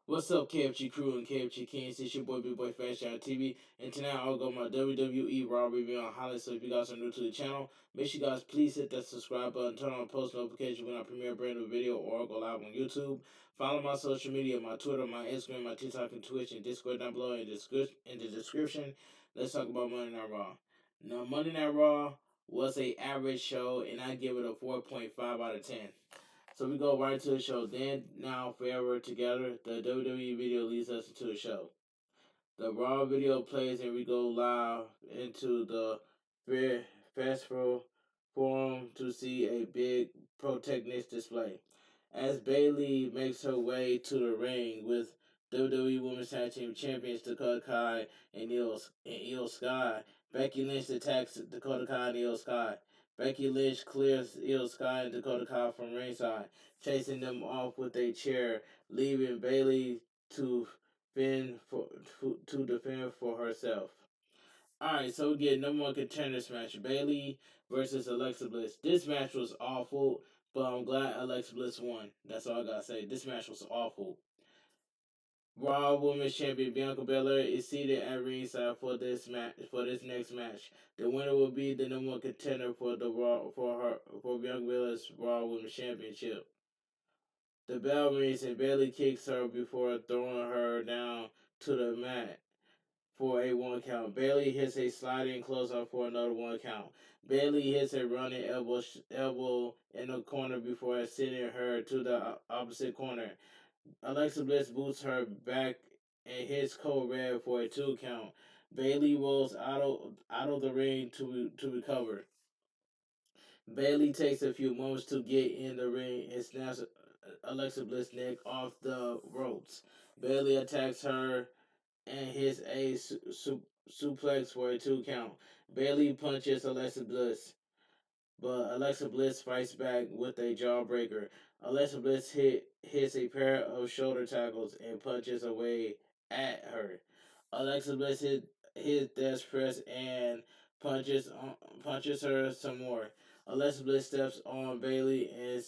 What's up, KFG crew and KFG Kings? It's your boy Bigboyfactsjonnytv, and tonight I'll go my WWE Raw review on highlights. So if you guys are new to the channel, make sure you guys please hit that subscribe button, turn on post notifications when I premiere a brand new video or go live on YouTube. Follow my social media, my Twitter, my Instagram, my TikTok, and Twitch, and Discord down below in the description. Let's talk about Monday Night Raw. Now, Monday Night Raw was a average show, and I give it a 4.5 out of 10. So we go right to the show. Then, now, forever together, the WWE video leads us into the show. The Raw video plays and we go live into the festival forum to see a big protagonist display. As Bayley makes her way to the ring with WWE Women's Tag Team Champions Dakota Kai and Io Sky, Becky Lynch attacks Dakota Kai and Io Sky. Becky Lynch clears Io Sky and Dakota Kai from ringside, chasing them off with a chair, leaving Bayley to defend for herself. Alright, so we get number one contenders match. Bayley versus Alexa Bliss. This match was awful, but I'm glad Alexa Bliss won. That's all I gotta say. This match was awful. Raw Women's Champion Bianca Belair is seated at ringside for this next match. The winner will be the number one contender for Bianca Belair's Raw Women's Championship. The bell rings and Bayley kicks her before throwing her down to the mat for a 1 count. Bayley hits a sliding clothesline for another 1 count. Bayley hits a running elbow in the corner before sending her to the opposite corner. Alexa Bliss boots her back and hits Code Red for a 2 count. Bayley rolls out of the ring to recover. Bayley takes a few moments to get in the ring and snaps Alexa Bliss' neck off the ropes. Bayley attacks her and hits a suplex for a 2 count. Bayley punches Alexa Bliss, but Alexa Bliss fights back with a jawbreaker. Alexa Bliss hits a pair of shoulder tackles and punches away at her. Alexa Bliss hit desk press and punches her some more. Alexa Bliss steps on Bayley and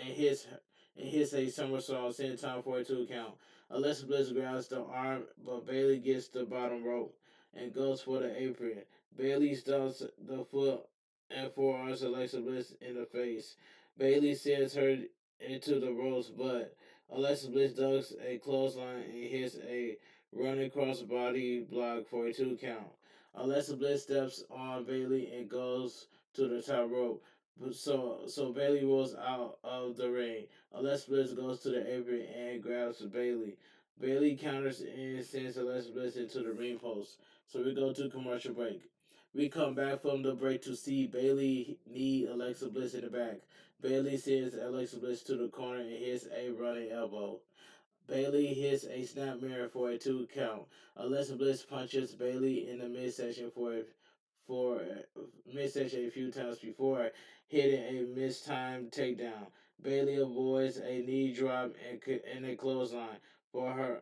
hits a somersault, sending time for a 2 count. Alexa Bliss grabs the arm, but Bayley gets the bottom rope and goes for the apron. Bayley stomps the foot and forearms Alexa Bliss in the face. Bayley sends her into the ropes, but Alexa Bliss ducks a clothesline and hits a running crossbody block for a 2 count. Alexa Bliss steps on Bayley and goes to the top rope. So Bayley rolls out of the ring. Alexa Bliss goes to the apron and grabs Bayley. Bayley counters and sends Alexa Bliss into the ring post. So we go to commercial break. We come back from the break to see Bayley knee Alexa Bliss in the back. Bayley sends Alexa Bliss to the corner and hits a running elbow. Bayley hits a snap mirror for a 2 count. Alexa Bliss punches Bayley in the midsection for midsection a few times before hitting a mistimed takedown. Bayley avoids a knee drop and a clothesline for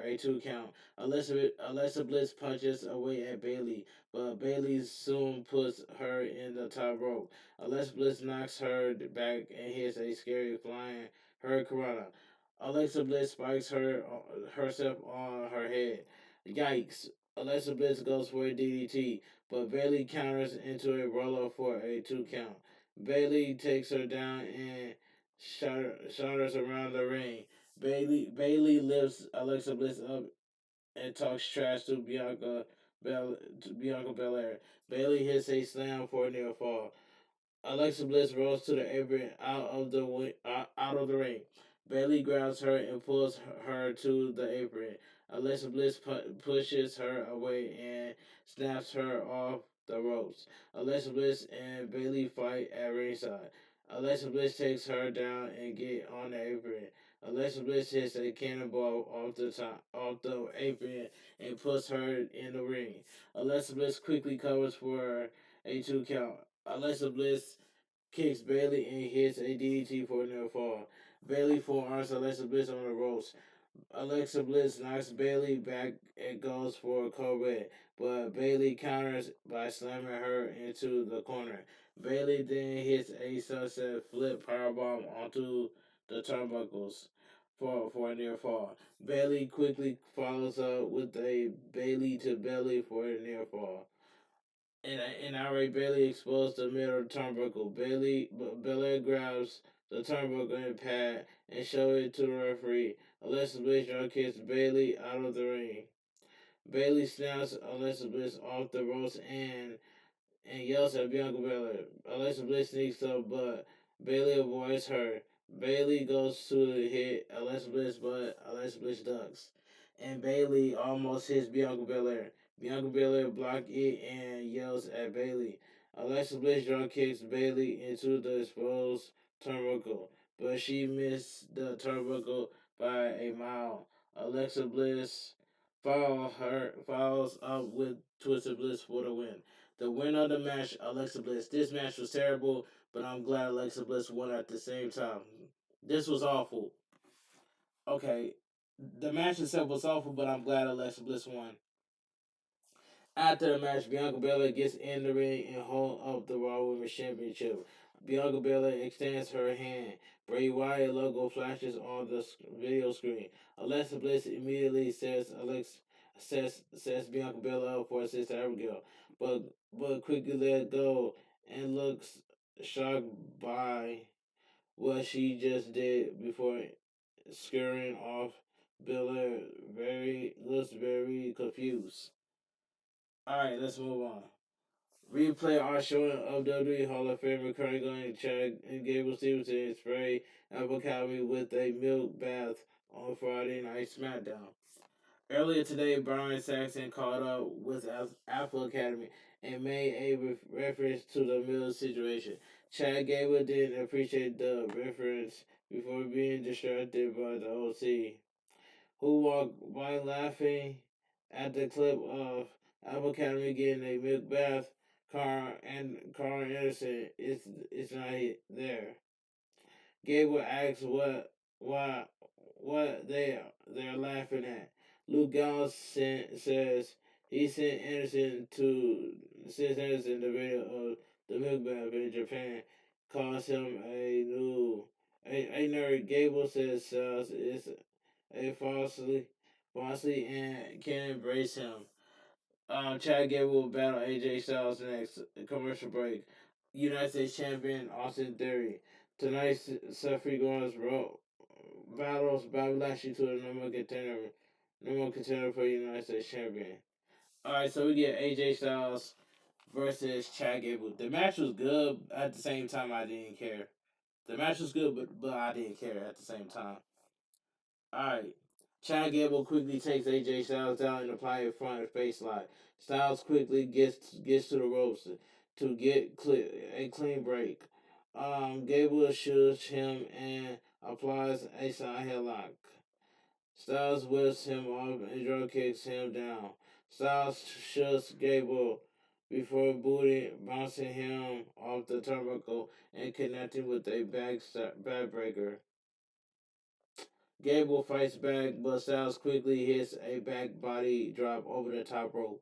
a 2 count. Alexa Bliss punches away at Bayley, but Bayley soon puts her in the top rope. Alexa Bliss knocks her back and hits a scary flying hurricanrana. Alexa Bliss spikes herself on her head. Yikes. Alexa Bliss goes for a DDT, but Bayley counters into a roll-up for a 2 count. Bayley takes her down and shatters around the ring. Bayley lifts Alexa Bliss up and talks trash to Bianca Belair. Bayley hits a slam for a near fall. Alexa Bliss rolls to the apron out of the ring. Bayley grabs her and pulls her to the apron. Alexa Bliss pushes her away and snaps her off the ropes. Alexa Bliss and Bayley fight at ringside. Alexa Bliss takes her down and get on the apron. Alexa Bliss hits a cannonball off the apron and puts her in the ring. Alexa Bliss quickly covers for a 2 count. Alexa Bliss kicks Bayley and hits a DDT for a near fall. Bayley forearms Alexa Bliss on the ropes. Alexa Bliss knocks Bayley back and goes for a Corvette, but Bayley counters by slamming her into the corner. Bayley then hits a sunset flip powerbomb onto the turnbuckles for a near fall. Bailey quickly follows up with a Bailey to belly for a near fall. And outright Bailey exposed the middle turnbuckle. Belair grabs the turnbuckle and pad and show it to the referee. Alexa Bliss kicks Bailey out of the ring. Bailey snaps Alexa Bliss off the ropes and yells at Bianca Belair. Alexa Bliss sneaks up, but Bailey avoids her. Bailey goes to hit Alexa Bliss, but Alexa Bliss ducks. And Bailey almost hits Bianca Belair. Bianca Belair blocks it and yells at Bailey. Alexa Bliss drop kicks Bailey into the exposed turnbuckle, but she missed the turnbuckle by a mile. Alexa Bliss follows up with Twisted Bliss for the win. The winner of the match, Alexa Bliss. This match was terrible, but I'm glad Alexa Bliss won at the same time. This was awful. Okay, the match itself was awful, but I'm glad Alexa Bliss won. After the match, Bianca Belair gets in the ring and holds up the Raw Women's Championship. Bianca Belair extends her hand. Bray Wyatt logo flashes on the video screen. Alexa Bliss immediately sets Bianca Belair up for a sister Abigail, but quickly let go and looks shocked by what she just did before scurrying off. Belair looks very confused. Alright, let's move on. Replay our showing of WWE Hall of Famer Kurt Angle Chad and Gable Stevenson spray Apple Academy with a milk bath on Friday Night SmackDown. Earlier today, Brian Saxon caught up with Apple Academy and made a reference to the milk situation. Chad Gable didn't appreciate the reference before being distracted by the OC, who walked by laughing at the clip of Apple Academy getting a milk bath. Carl Anderson is not there. Gable asks what they're laughing at. Luke Gallows says he sent Anderson the video of the milk bath in Japan. Calls him a nerd. Gable says Styles is a falsely and can embrace him. Chad Gable will battle AJ Styles next commercial break. United States Champion Austin Theory. Tonight, Seth Rollins battles Bobby Lashley to the number one contender for United States Champion. Alright, so we get AJ Styles versus Chad Gable. The match was good. At the same time, I didn't care. The match was good, but I didn't care at the same time. Alright. Chad Gable quickly takes AJ Styles down and applies a front face lock. Styles quickly gets to the ropes to get a clean break. Gable shoots him and applies a side headlock. Styles whips him off and drop kicks him down. Styles shoots Gable before bouncing him off the turnbuckle and connecting with a backbreaker. Gable fights back, but Styles quickly hits a back body drop over the top rope.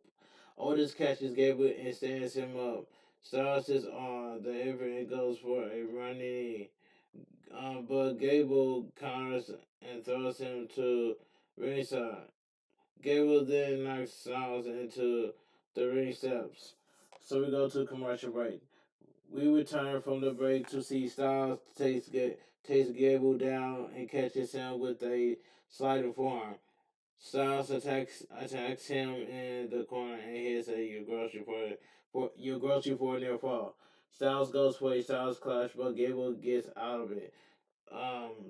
Otis catches Gable and stands him up. Styles is on the apron and goes for a running knee. But Gable counters and throws him to ringside. Gable then knocks Styles into the ring steps. So we go to commercial break. We return from the break to see Styles takes Gable down and catches him with a sliding forearm. Styles attacks him in the corner and hits your grocery for a near fall. Styles goes for a Styles clash, but Gable gets out of it.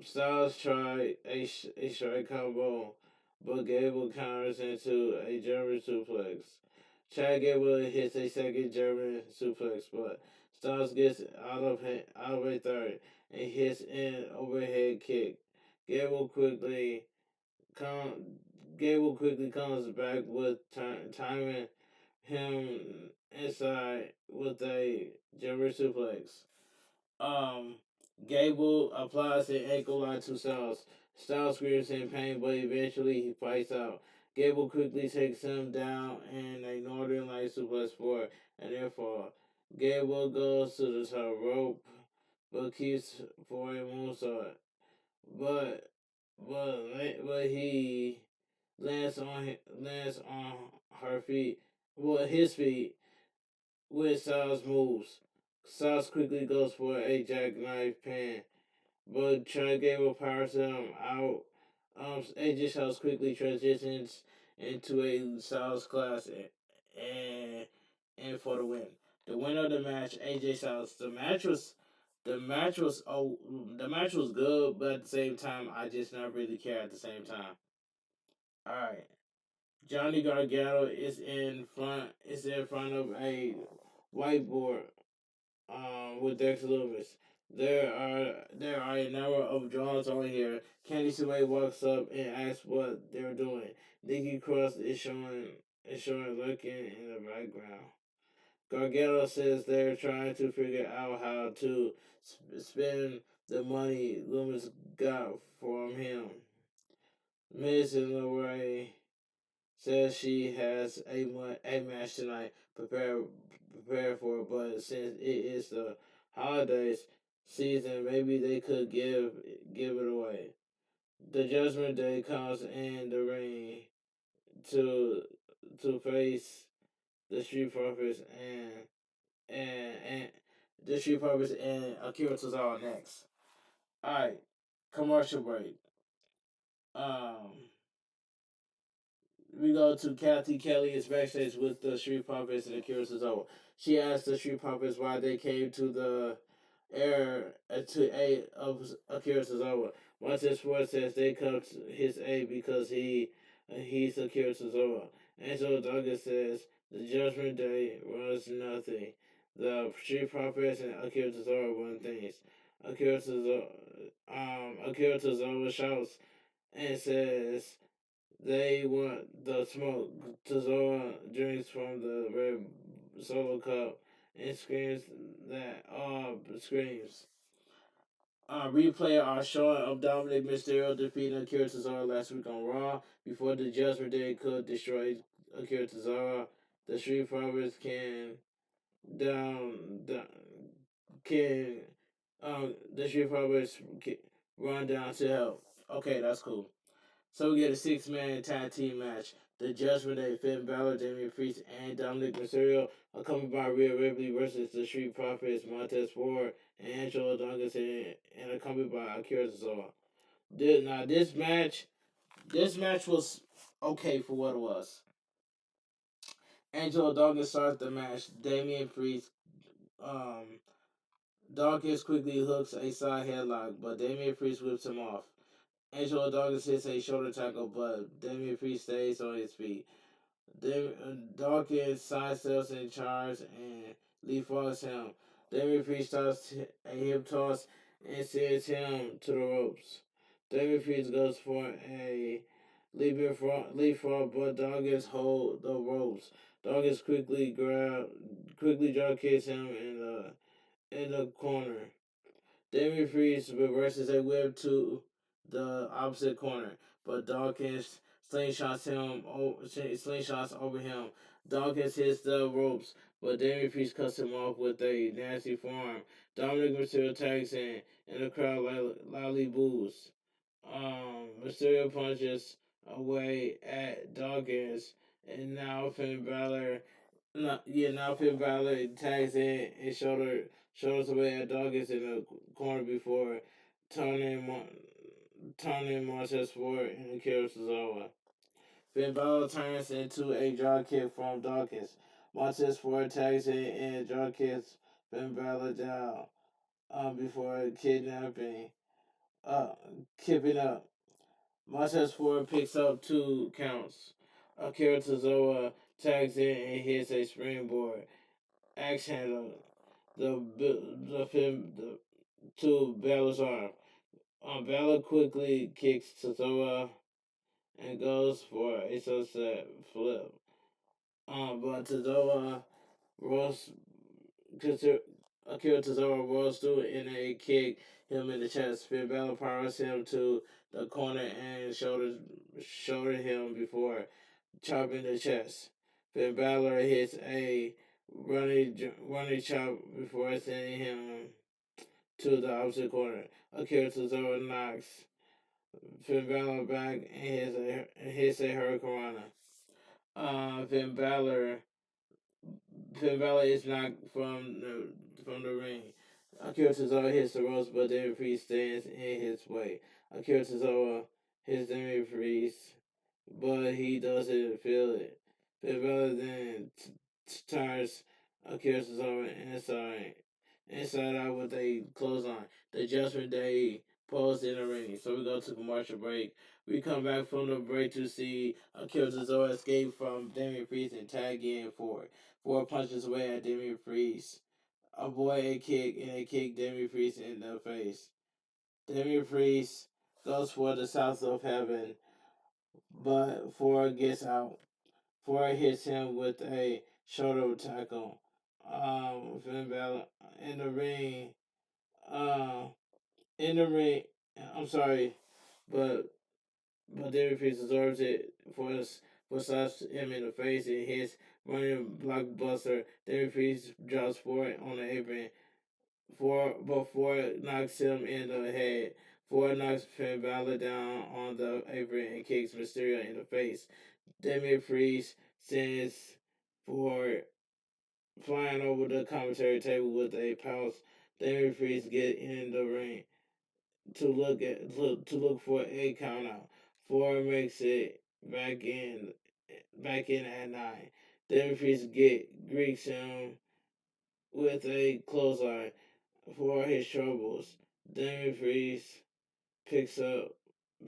Styles tried a strike combo, but Gable counters into a German suplex. Chad Gable hits a second German suplex, but Styles gets out of a third and hits an overhead kick. Gable quickly com- Gable quickly comes back with timing him inside with a German suplex. Um, Gable applies an ankle lock to Styles. Styles screams in pain, but eventually he fights out. Gable quickly takes him down in a Northern Light suplex for an air fall. Gable goes to the top rope, but keeps for a moonsault. But but he lands on her feet, well his feet with Styles moves. Styles quickly goes for a jackknife pin, but Trent Gable powers him out. AJ Styles quickly transitions into a Styles class and for the win. The winner of the match, AJ Styles. The match was good, but at the same time, I just not really care at the same time. All right, Johnny Gargano is in front. Is in front of a whiteboard with Dexter Loomis. There are a number of drawings on here. Candy Sway walks up and asks what they're doing. Nikki Cross is showing looking in the background. Gargano says they're trying to figure out how to spend the money Loomis got from him. Miss in the way says she has a match tonight prepared for, but since it is the holidays season, maybe they could give it away. The Judgment Day comes in the ring to face the Street Profits and the Street Profits and Akira Tozawa next. All right, commercial break. Um, we go to Kathy Kelly is backstage with the Street Profits and Akira Tozawa. She asked the Street Profits why they came to the air to aid of Akira Tozawa. Montez Ford says they come to his aid because he's Akira Tozawa. Angelo Duggan says the Judgment Day runs nothing. The Street Profits and Akira Tozawa run things. Akira Tozawa shouts and says they want the smoke. Tozawa drinks from the red solo cup and screams that screams. Replay our showing of Dominic Mysterio defeating Akira Tozawa last week on Raw before the Judgment Day could destroy Akira Tozawa. The Street Profits down, down can the Street Profits can run down to help. Okay, that's cool. So we get a six-man tag team match. The Judgment Day, Finn Balor, Damian Priest, and Dominic Mysterio, accompanied by Rhea Ripley versus the Street Profits, Montez Ford, and Angelo Dawkins, and accompanied by Akira Tozawa. This match was okay for what it was. Angelo Dawkins starts the match. Damian Priest, um, Dawkins quickly hooks a side headlock, but Damian Priest whips him off. Angelo Dawkins hits a shoulder tackle, but Damian Priest stays on his feet. Dawkins sidesteps and charges and leapfrogs him. Damian Priest stops a hip toss and sends him to the ropes. Damian Priest goes for a leapfrog, but Dawkins hold the ropes. Dawkins quickly drop kicks him in the corner. Damian Priest reverses a whip to the opposite corner, but Dawkins slingshots over him. Dawkins hits the ropes, but Damian Priest cuts him off with a nasty forearm. Dominic Mysterio tags in, and the crowd loudly boos. Mysterio punches away at Dawkins, and now Finn Balor tags in and shoulders away at Dawkins in the corner before turning Montez Ford and Akira Tozawa. Finn Balor turns into a drop kick from Dawkins. Montez Ford tags in and drop kicks Finn Balor down before kipping up. Montez Ford picks up 2 counts. Akira Tozawa tags in and hits a springboard axe handle the to Balor's arm. Balor quickly kicks Tozawa and goes for a sunset flip. But Tozawa rolls Akira Tozawa rolls through in a kick him in the chest. Finn Balor powers him to the corner and shoulder him before chopping the chest. Finn Balor hits a running chop before sending him to the opposite corner. Akira Tozawa knocks Finn Balor back and hits a Hurricane. Finn Balor is knocked from the ring. Akira Tozawa hits the ropes, but Damian Priest stands in his way. Akira Tozawa hits Damian Priest, but he doesn't feel it. Finn Balor then turns Akira Tozawa inside out with a clothesline. The Judgment Day posed in the ring. So we go to commercial break. We come back from the break to see Akira Tozawa escape from Damian Priest and tag in for it. Four punches away at Damian Priest. Avoid a kick and a kick Damian Priest in the face. Damian Priest goes for the South of Heaven, but Ford gets out. Ford hits him with a shoulder tackle. Finn Balor in the ring. Uh, in the ring. I'm sorry, but Damian Priest absorbs it for slaps him in the face and hits running blockbuster. Damian Priest drops Ford on the apron. Ford knocks him in the head. Ford knocks Finn Balor down on the apron and kicks Mysterio in the face. Damian Priest sends Ford flying over the commentary table with a pounce. Damian Priest get in the ring to look for a countout. Ford makes it back in at 9. Damian Priest greets him with a clothesline for his troubles. Damian Priest picks up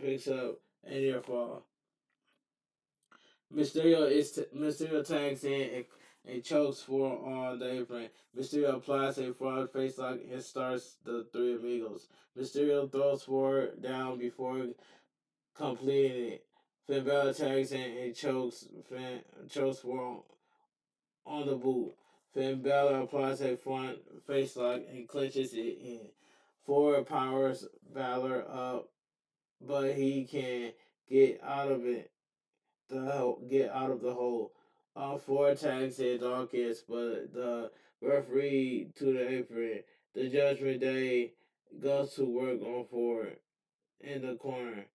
picks up a near fall. Mysterio tags in and chokes for on the apron. Mysterio applies a frog facelock and starts the Three Amigos. Mysterio throws Ford down before completing it. Finn Balor tags in and chokes Ford on the boot. Finn Balor applies a front facelock and clinches it in. Ford powers Balor up, but he can get out of it get out of the hole. Four tags hit Dawkins, but the referee to the apron. The Judgment Day goes to work on Ford in the corner.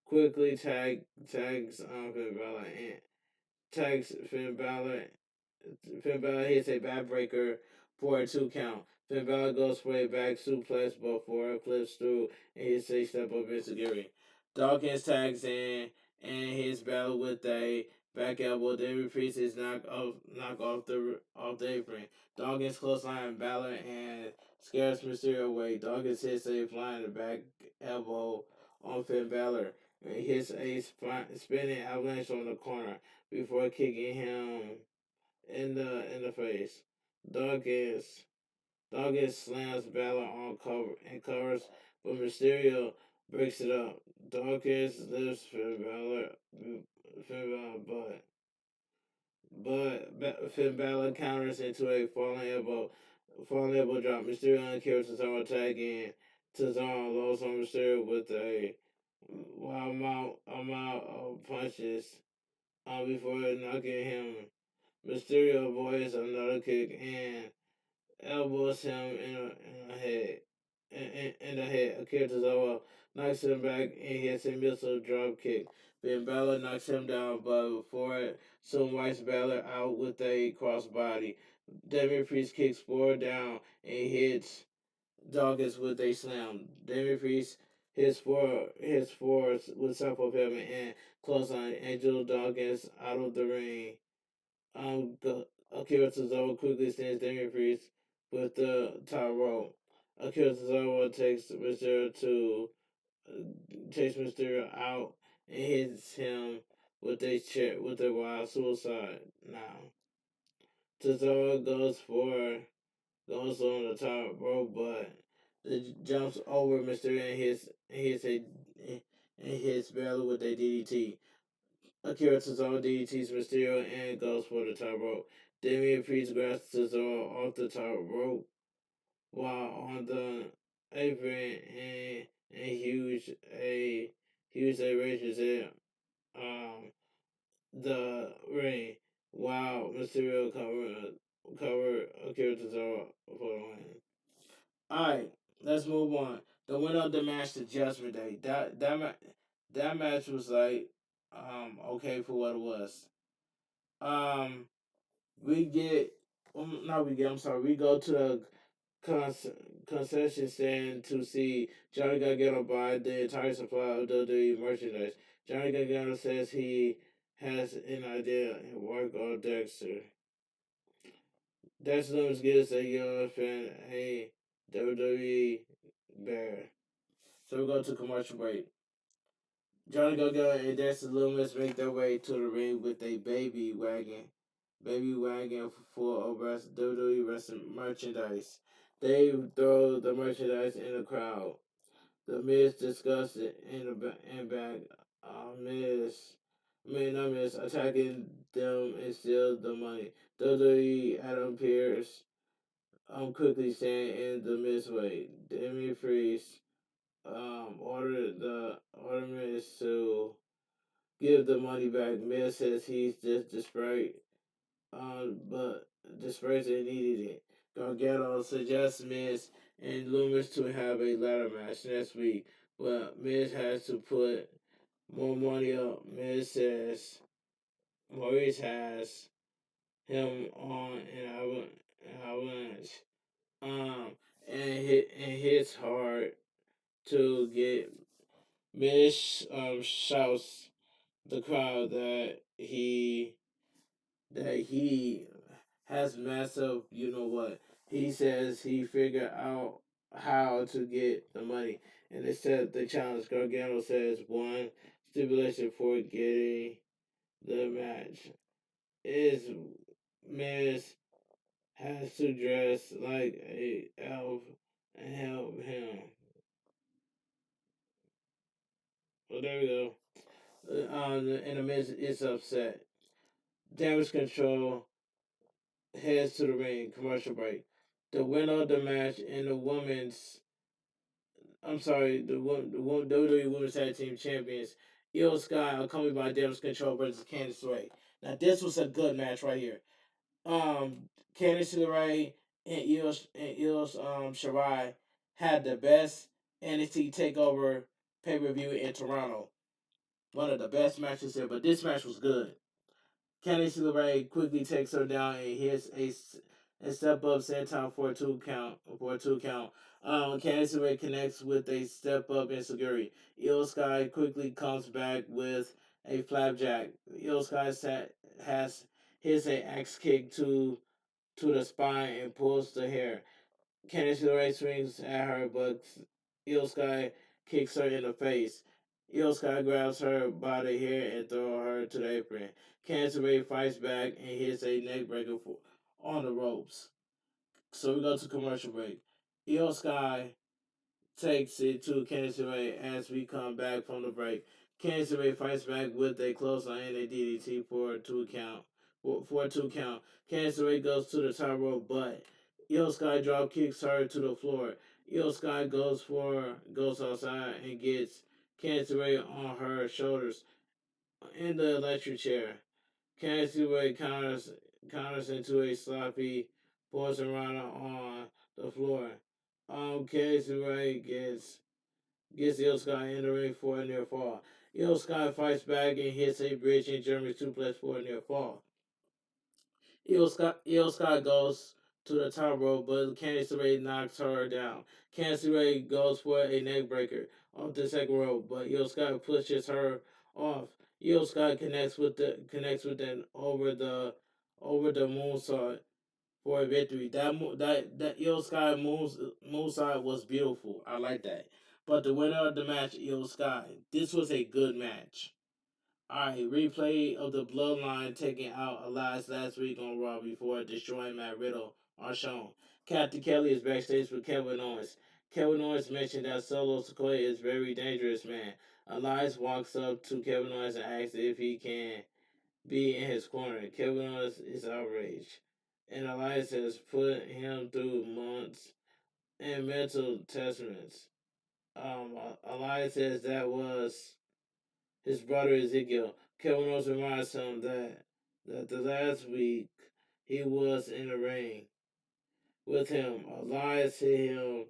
Quickly tags Finn Balor and tags Finn Balor. Finn Balor hits a backbreaker for a 2 count. Finn Balor goes for a back suplex, but Ford flips through and hits a step up insecurity. Dawkins tags in and hits Balor with a back elbow. Then Priest is knocked off the apron. Dawkins clothesline Balor and scares Mysterio away. Dawkins hits a flying back elbow on Finn Balor. He hits a spinning avalanche on the corner before kicking him in the face. Dawkins Dawkins slams Balor on cover and covers, but Mysterio breaks it up. Dawkins lifts Finn Balor, but Finn Balor counters into a falling elbow drop. Mysterio and Tozawa tag in. Tozawa loads on Mysterio with a wild amount of punches before knocking him. Mysterio avoids another kick and elbows him in the head. In the head, Akira Tozawa knocks him back and hits a missile drop kick. Then Balor knocks him down, but before it, soon wipes Balor out with a crossbody. Damian Priest kicks Ford down and hits Dawkins with a slam. Damian Priest hits four with South of Heaven and clothesline Angel Dawkins out of the ring. Akira Tozawa quickly stands Damian Priest with the top rope. Akira Tozawa takes Mysterio out and hits him with a wild suicide. Now Tozawa goes on the top rope, but jumps over Mysterio and hits Balor with a DDT. Akira Tozawa DDTs Mysterio and goes for the top rope. Damian Priest grabs Tozawa off the top rope while on the apron and huge rages it the ring while Mysterio cover Akira Tozawa for the win. Alright, let's move on. The winner of the match, the Judgment Day. that match was like okay for what it was. Um, we get not we get. I'm sorry. We go to the cons- concession stand to see Johnny Gargano buy the entire supply of WWE merchandise. Johnny Gargano says he has an idea and work on Dexter. Dexter Loomis gives a young fan a WWE bear. So we go to commercial break. Johnny Gargano and Dexter Loomis make their way to the ring with a baby wagon full of WWE wrestling merchandise. They throw the merchandise in the crowd. The Miz discussed it in back. Not Miz, attacking them and steal the money. WWE Adam Pearce quickly stand in the Miz way. Demi Priest order Miz to give the money back. Miz says he's just desperate, but desperate and needed it. Gargano suggests Miz and Loomis to have a ladder match next week, but Miz has to put more money up. Miz says Maurice has him on an avalanche, and hits hard to get. Miz shouts the crowd that he has massive, you know what? He says he figured out how to get the money, and they said the challenge. Gargano says one stipulation for getting the match is Miz has to dress like a elf and help him. Well, there we go. And the Miz is upset. Damage control heads to the ring. Commercial break. The winner of the match in the women's, I'm sorry, the WWE Women's Tag Team Champions, Io Sky, accompanied by Damage Control versus Candice LeRae. Now this was a good match right here. Candice LeRae and Io Shirai had the best NXT Takeover pay per view in Toronto. One of the best matches there, but this match was good. Candice LeRae quickly takes her down and hits a step up senton for a 2 count. Candice LeRae connects with a step up insecurity. Io Sky quickly comes back with a flapjack. Io Sky has hits a axe kick to the spine and pulls the hair. Candice LeRae swings at her, but Io Sky kicks her in the face. Io Sky grabs her by the hair and throws her to the apron. Candice LeRae fights back and hits a neckbreaker on the ropes. So we go to commercial break. Io Sky takes it to Candice LeRae as we come back from the break. Candice LeRae fights back with a clothesline and a DDT for a 2 count. For a 2 count, Candice LeRae goes to the top rope, but Io Sky drop kicks her to the floor. Io Sky goes outside and gets Candice LeRae on her shoulders in the electric chair. Candice LeRae counters into a sloppy poison runner on the floor. Candice LeRae gets Io Sky in the ring for a near fall. Io Sky fights back and hits a bridge in German suplex for a near fall. Io Sky goes to the top rope, but Candice LeRae knocks her down. Candice LeRae goes for a neck breaker off the second rope, but Io Sky pushes her off. Io Sky connects with an over the moonsault for a victory. That Io Sky moonsault was beautiful. I like that. But the winner of the match, Io Sky. This was a good match. Alright, replay of the Bloodline taking out Elias last week on Raw before destroying Matt Riddle are shown. Captain Kelly is backstage with Kevin Owens. Kevin Owens mentioned that Solo Sikoa is a very dangerous man. Elias walks up to Kevin Owens and asks if he can be in his corner. Kevin Owens is outraged, and Elias has put him through months and mental testaments. Elias says that was his brother Ezekiel. Kevin Owens reminds him that the last week he was in the ring with him. Elias hit him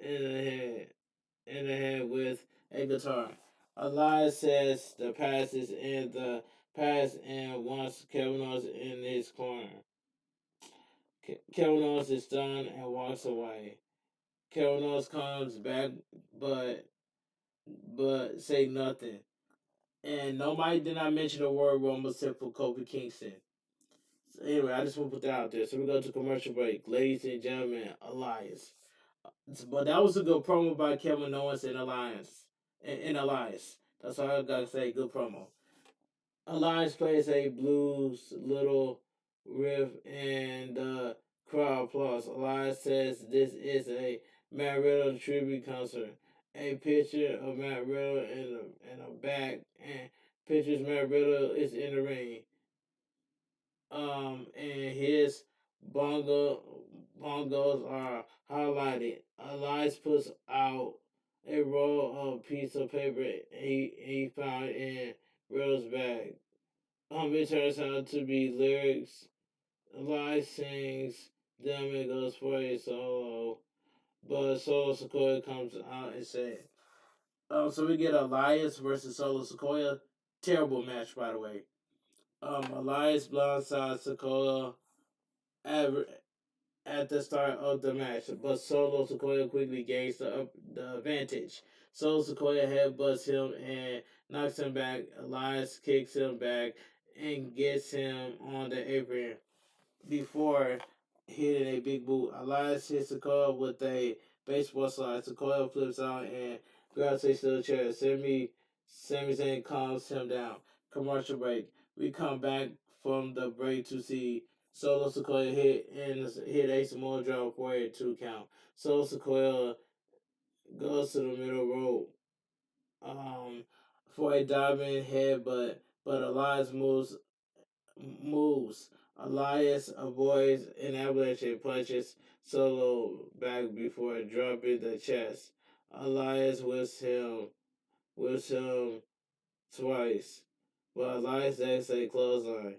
in the head with a guitar. Elias says the past is in the past and wants Kevin Owens in his corner. Kevin Owens is stunned and walks away. Kevin Owens comes back, but say nothing. And nobody did not mention the word Rumble except for Kofi Kingston. So anyway, I just want to put that out there. So we go to commercial break. Ladies and gentlemen, Elias. But that was a good promo by Kevin Owens and Elias. And Elias. That's all I gotta say. Good promo. Elias plays a blues little riff and the crowd applause. Elias says this is a Matt Riddle tribute concert. A picture of Matt Riddle in a back and pictures Matt Riddle is in the ring. And his bongos are highlighted. Elias puts out a roll of piece of paper he found in Riddle's bag. It turns out to be lyrics. Elias sings them and goes for a solo, but Solo Sequoia comes out and says, so we get Elias versus Solo Sequoia. Terrible match, by the way. Elias blindsides Sequoia at, at the start of the match, but Solo Sequoia quickly gains the advantage. Solo Sequoia headbutts him and knocks him back. Elias kicks him back and gets him on the apron before hitting a big boot. Elias hits Sequoia with a baseball slide. Sequoia flips out and grabs a steel chair. Sami Zayn calms him down. Commercial break. We come back from the break to see Solo Sequoia hit a Samoa drop for a 2 count. Solo Sequoia goes to the middle rope um, for a diving head, but Elias moves. Elias avoids an avalanche and punches Solo back before dropping the chest. Elias whips him twice, but Elias takes a clothesline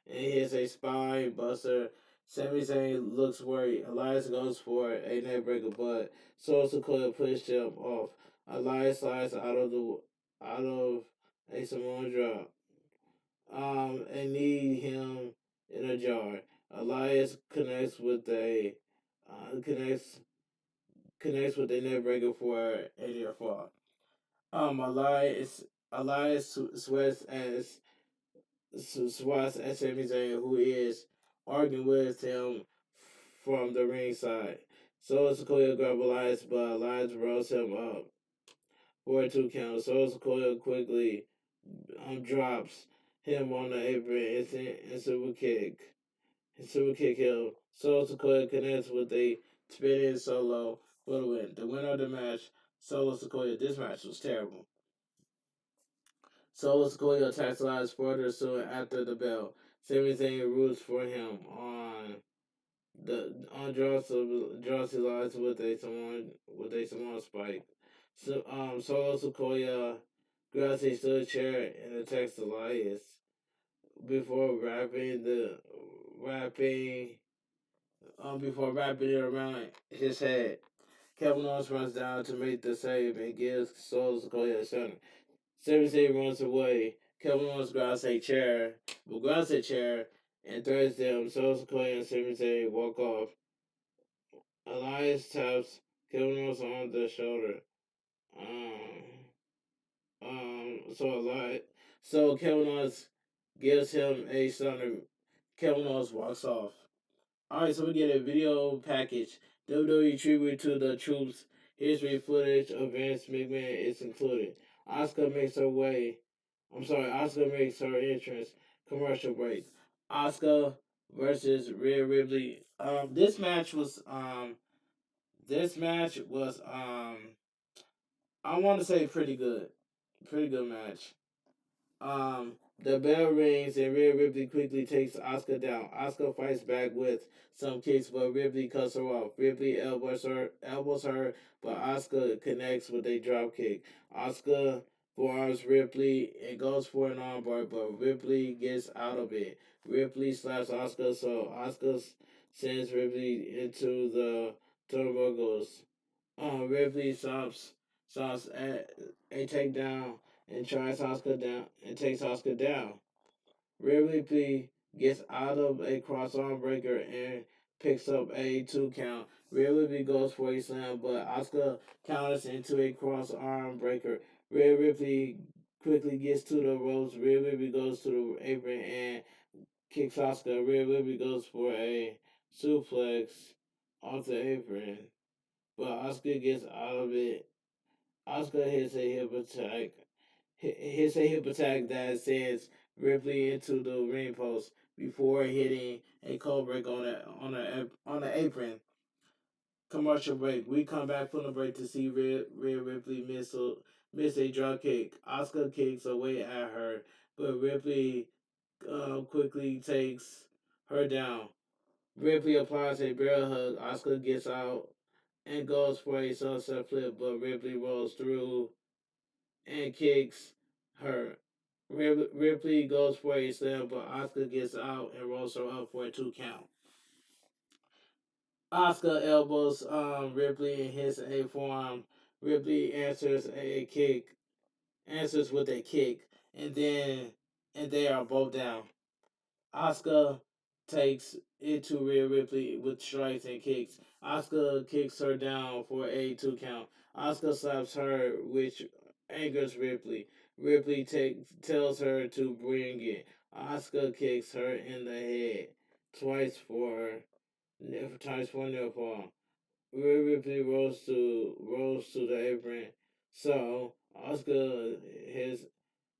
and hits a spine buster. Sami Zayn looks worried. Elias goes for a neckbreaker, but Solo Sequoia pushed him off. Elias slides out of a Samoan drop and need him in a jar. Elias connects with a connects connects with a neckbreaker for a near fall. Elias swats at Sami Zayn, who is arguing with him from the ringside. So Sequoia grabs Elias, but Elias rolls him up for a 2 count. So Sequoia quickly drops him on the apron and super kick him. Solo Sequoia connects with a spinning solo for the win. The winner of the match, Solo Sequoia. This match was terrible. Solo Sequoia attacks Elias further soon after the bell. Sami Zayn roots for him on draws Elias with a Samoan spike. Solo Sequoia grabs a steel chair and attacks Elias before wrapping it around his head. Kevin Owens runs down to make the save and gives Solo Sequoia a center. Sami Zayn runs away. Kevin Owens grabs a chair, and throws them. Solo Sequoia and Sami Zayn walk off. Elias taps Kevin Owens on the shoulder. Um, so Kevin Owens gives him a stunner. Kevin Owens walks off. Alright, so we get a video package. WWE tribute to the troops. History footage of Vince McMahon is included. Oscar makes her entrance. Commercial break. Oscar versus Rhea Ripley. This match was I want to say pretty good. Pretty good match. The bell rings and Rhea Ripley quickly takes Asuka down. Asuka fights back with some kicks, but Ripley cuts her off. Ripley elbows her, but Asuka connects with a drop kick. Asuka forearms Ripley and goes for an armbar, but Ripley gets out of it. Ripley slaps Asuka, so Asuka sends Ripley into the turnbuckles. Ripley stops at a takedown and tries Oscar down and takes Oscar down. Rhea Ripley gets out of a cross arm breaker and picks up a 2 count. Rhea Ripley goes for a slam, but Oscar counters into a cross arm breaker. Rhea Ripley quickly gets to the ropes. Rhea Ripley goes to the apron and kicks Oscar. Rhea Ripley goes for a suplex off the apron, but Oscar gets out of it. Oscar hits a hip attack. Hits a hip attack that sends Ripley into the ring post before hitting a cold break on the apron. Commercial break. We come back from the break to see Rhea Ripley miss a drop kick. Oscar kicks away at her, but Ripley quickly takes her down. Ripley applies a bear hug. Oscar gets out and goes for a sunset flip, but Ripley rolls through and kicks her. Ripley goes for a slam, but Oscar gets out and rolls her up for a 2 count. Oscar elbows Ripley and hits a forearm. Ripley answers with a kick, and they are both down. Oscar takes it to Rhea Ripley with strikes and kicks. Oscar kicks her down for a 2 count. Oscar slaps her, which angers Ripley. Tells her to bring it. Oscar kicks her in the head twice for near fall. Rhea Ripley rolls to the apron. So Oscar hits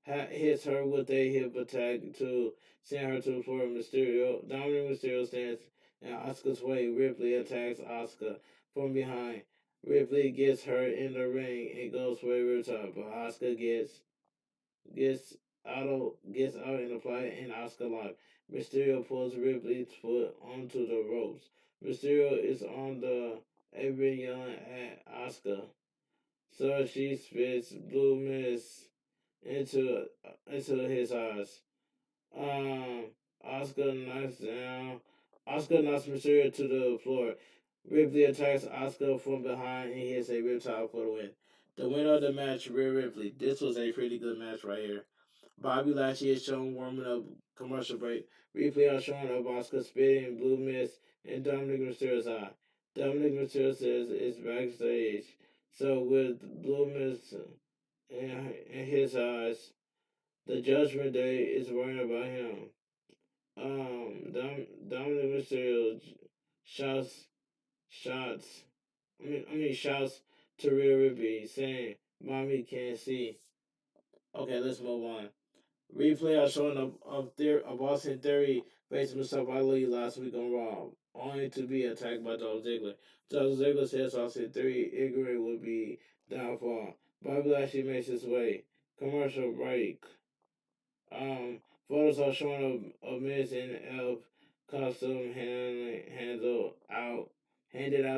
hits her with a hip attack to send her to the floor. Dominic Mysterio stands in Oscar's way. Ripley attacks Oscar from behind. Ripley gets her in the ring and goes for a riptide, but Oscar gets gets out and applies an Oscar lock. Mysterio pulls Ripley's foot onto the ropes. Mysterio is on the apron yelling at Oscar. So she spits blue mist into his eyes. Um, Oscar knocks down. Oscar knocks Mysterio to the floor. Ripley attacks Oscar from behind and hits a riptide for the win. The winner of the match, Rhea Ripley. This was a pretty good match right here. Bobby Lashley is shown warming up commercial break. Replay are showing of Oscar spitting blue mist in Dominic Mysterio's eye. Dominic Mysterio says it's backstage. So with blue mist in his eyes, the Judgment Day is worrying about him. Dominic Mysterio shouts, shots, shouts to Rhea Ripley, saying, "Mommy can't see." Okay, let's move on. Replay are showing of Austin Theory facing himself Ali last week on Raw, only to be attacked by Dolph Ziggler. Dolph Ziggler says Austin Theory ignorant would be downfall. Bobby Lashley makes his way. Commercial break. Photos are showing of Miz and Elf costume handed out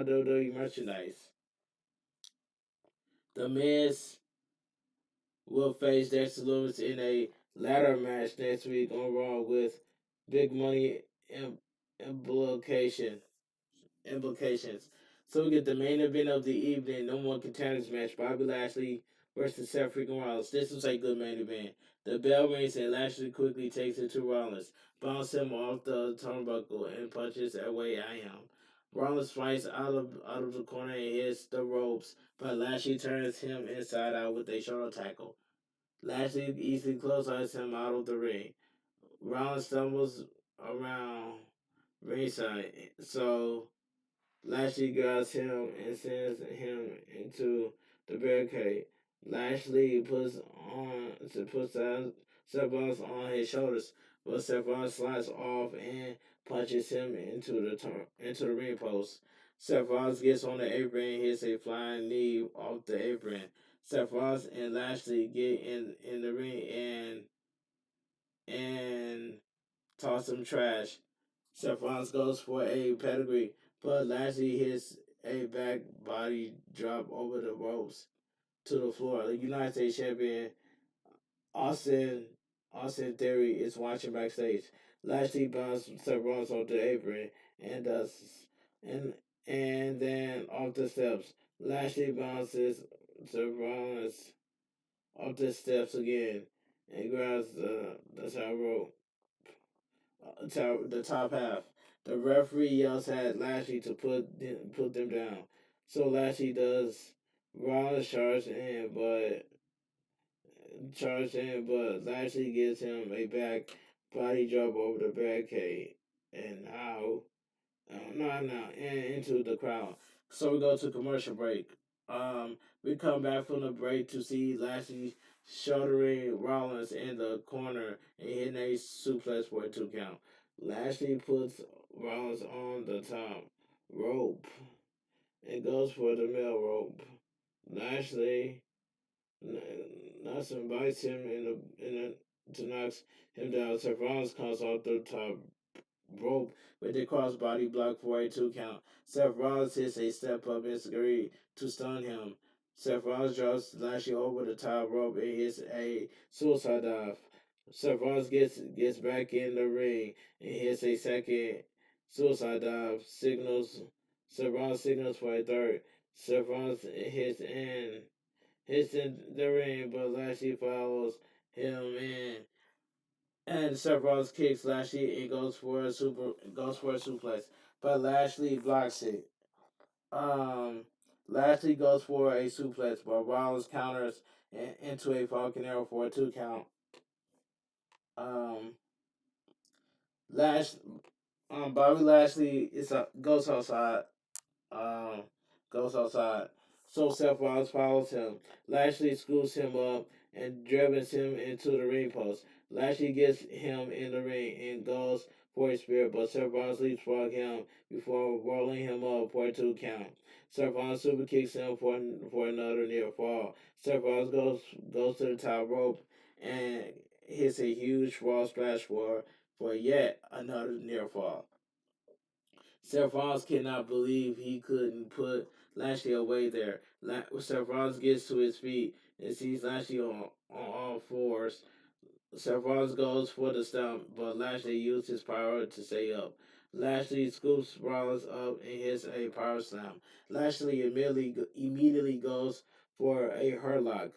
WWE merchandise. The Miz will face Dexter Lewis in a ladder match next week on Raw with big money implication implications. So we get the main event of the evening, no more contenders match, Bobby Lashley versus Seth freaking Rollins. This was a good main event. The bell rings and Lashley quickly takes it to Rollins, bounces him off the turnbuckle and punches away at him. Rollins fights out of the corner and hits the ropes, but Lashley turns him inside out with a shoulder tackle. Lashley easily clotheslines him out of the ring. Rollins stumbles around ringside, so Lashley grabs him and sends him into the barricade. Lashley puts Seth Rollins on his shoulders, but Seth Rollins slides off and punches him into the ring post. Seth Rollins gets on the apron and hits a flying knee off the apron. Seth Rollins and Lashley get in the ring and toss some trash. Seth Rollins goes for a pedigree, but Lashley hits a back body drop over the ropes to the floor. The United States champion Austin Austin Theory is watching backstage. Lashley bounces Seth Rollins off the apron and does and then off the steps. Lashley bounces Seth Rollins off the steps again and grabs the top rope, the top half. The referee yells at Lashley to put them down. So Lashley does. Rollins charged in, but Lashley gives him a back body drop over the barricade, and now, and into the crowd. So we go to commercial break. We come back from the break to see Lashley shuddering Rollins in the corner and hitting a suplex for a 2 count. Lashley puts Rollins on the top rope and goes for the middle rope. Lashley Nelson bites him to knocks him down. Seth Rollins comes off the top rope with the crossbody block for a 2 count. Seth Rollins hits a step up Insecurity to stun him. Seth Rollins drops Lashley over the top rope and hits a suicide dive. Seth Rollins gets back in the ring and hits a second suicide dive. Seth Rollins signals for a third. Seth Rollins hits in the ring, but Lashley follows him in. And Seth Rollins kicks Lashley and goes for a suplex, but Lashley blocks it. Um, Lashley goes for a suplex, but Rollins counters into a Falcon Arrow for a 2 count. Um, Lash, Bobby Lashley goes outside. um, goes outside. So Seth Rollins follows him. Lashley scoops him up and dribbles him into the ring post. Lashley gets him in the ring and goes for a spear, but Seth Rollins leapfrogs him before rolling him up for a 2 count. Seth Rollins super kicks him for another near fall. Seth Rollins goes to the top rope and hits a huge raw splash for yet another near fall. Seth Rollins cannot believe he couldn't put Lashley away there. Seth Rollins gets to his feet and sees Lashley on all fours. Seth Rollins goes for the stump, but Lashley used his power to stay up. Lashley scoops Rollins up and hits a power slam. Lashley immediately goes for a hurtlock.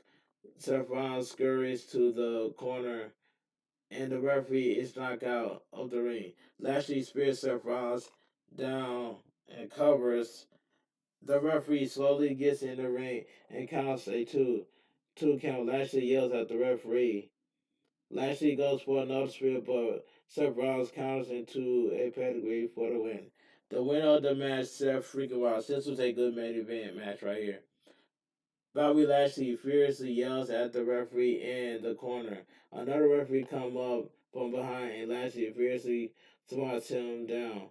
Seth Rollins scurries to the corner and the referee is knocked out of the ring. Lashley spears Seth Rollins down and covers. The referee slowly gets in the ring and counts a two count. Lashley yells at the referee. Lashley goes for another spear, but Seth Rollins counters into a pedigree for the win. The winner of the match, Seth freaking Rollins. This was a good main event match right here. Bobby Lashley furiously yells at the referee in the corner. Another referee comes up from behind and Lashley fiercely swats him down.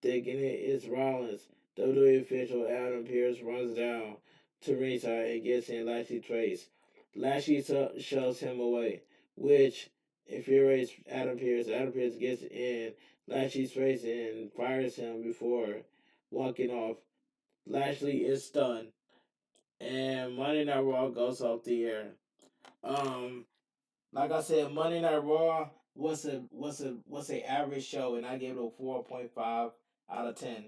Thinking it is Rollins, WWE official Adam Pearce runs down to ringside and gets in Lashley's face. Lashley shoves him away, which infuriates Adam Pearce. Adam Pearce gets in Lashley's face and fires him before walking off. Lashley is stunned and Monday Night Raw goes off the air. Um, like I said, Monday Night Raw was a average show, and I gave it a 4.5 out of 10.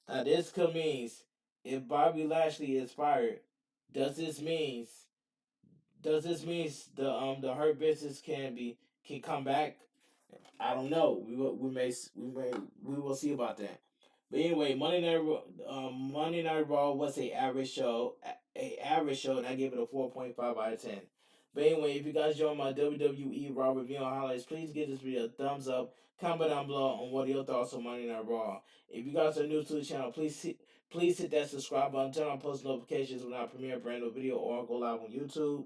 Now this could means if Bobby Lashley is fired, does this means the Hurt Business can come back? I don't know. We will see about that. But anyway, Monday Night Raw was a average show, and I gave it a 4.5 out of 10. But anyway, if you guys join my WWE Raw review and highlights, please give this video a thumbs up. Comment down below on what are your thoughts on Monday Night Raw. If you guys are new to the channel, please hit that subscribe button, turn on post notifications when I premiere a brand new video or go live on YouTube.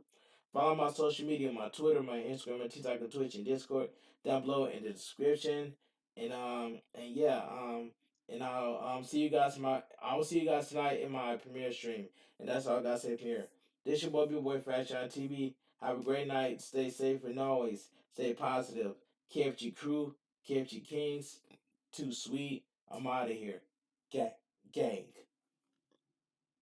Follow my social media, my Twitter, my Instagram, my TikTok, and Twitch, and Discord down below in the description. And yeah, and I will see you guys tonight in my premiere stream. And that's all I gotta say from here. This your boy Bigboyfactsjonnytv. Have a great night, stay safe and always stay positive. KFG crew, KFG Kings, too sweet. I'm out of here. Gang.